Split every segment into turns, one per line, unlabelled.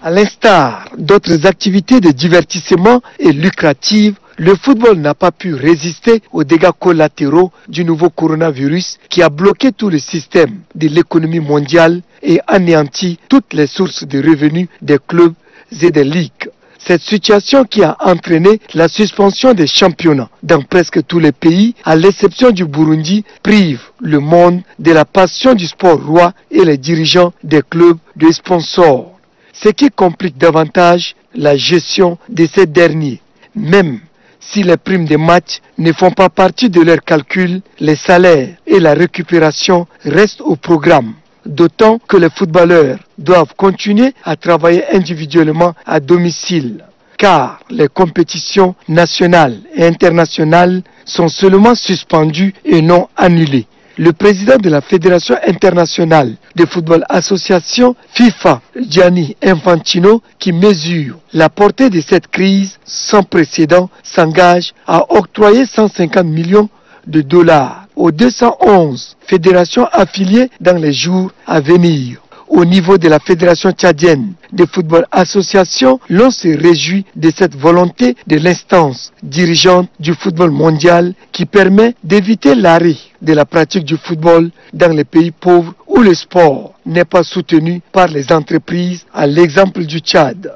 À l'instar d'autres activités de divertissement et lucratives, le football n'a pas pu résister aux dégâts collatéraux du nouveau coronavirus qui a bloqué tout le système de l'économie mondiale et anéanti toutes les sources de revenus des clubs et des ligues. Cette situation qui a entraîné la suspension des championnats dans presque tous les pays, à l'exception du Burundi, prive le monde de la passion du sport roi et les dirigeants des clubs de sponsors. Ce qui complique davantage la gestion de ces derniers. Même si les primes des matchs ne font pas partie de leurs calculs, les salaires et la récupération restent au programme. D'autant que les footballeurs doivent continuer à travailler individuellement à domicile, car les compétitions nationales et internationales sont seulement suspendues et non annulées. Le président de la Fédération internationale de football association FIFA, Gianni Infantino, qui mesure la portée de cette crise sans précédent, s'engage à octroyer 150 millions de dollars aux 211 fédérations affiliées dans les jours à venir. Au niveau de la Fédération tchadienne de football association, l'on se réjouit de cette volonté de l'instance dirigeante du football mondial qui permet d'éviter l'arrêt de la pratique du football dans les pays pauvres où le sport n'est pas soutenu par les entreprises, à l'exemple du Tchad.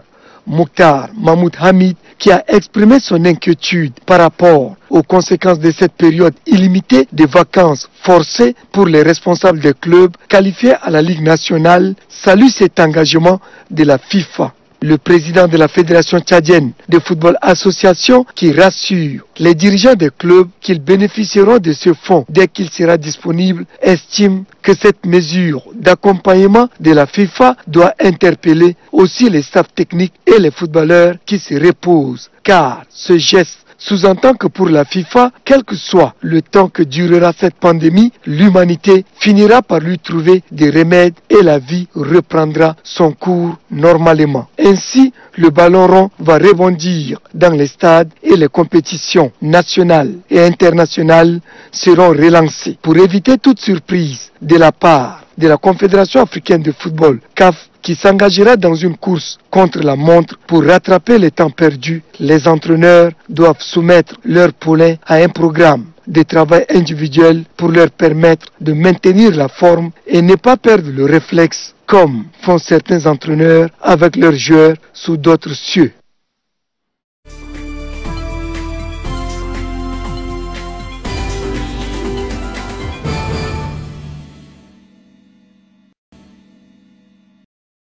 Mokhtar Mahmoud Hamid, qui a exprimé son inquiétude par rapport aux conséquences de cette période illimitée de vacances forcées pour les responsables des clubs qualifiés à la Ligue nationale, salue cet engagement de la FIFA. Le président de la Fédération tchadienne de football association, qui rassure les dirigeants des clubs qu'ils bénéficieront de ce fonds dès qu'il sera disponible, estime que cette mesure d'accompagnement de la FIFA doit interpeller aussi les staffs techniques et les footballeurs qui se reposent, car ce geste sous-entend que pour la FIFA, quel que soit le temps que durera cette pandémie, l'humanité finira par lui trouver des remèdes et la vie reprendra son cours normalement. Ainsi, le ballon rond va rebondir dans les stades et les compétitions nationales et internationales seront relancées. Pour éviter toute surprise de la part de la Confédération africaine de football, CAF, qui s'engagera dans une course contre la montre pour rattraper les temps perdus, les entraîneurs doivent soumettre leurs poulains à un programme de travail individuel pour leur permettre de maintenir la forme et ne pas perdre le réflexe comme font certains entraîneurs avec leurs joueurs sous d'autres cieux.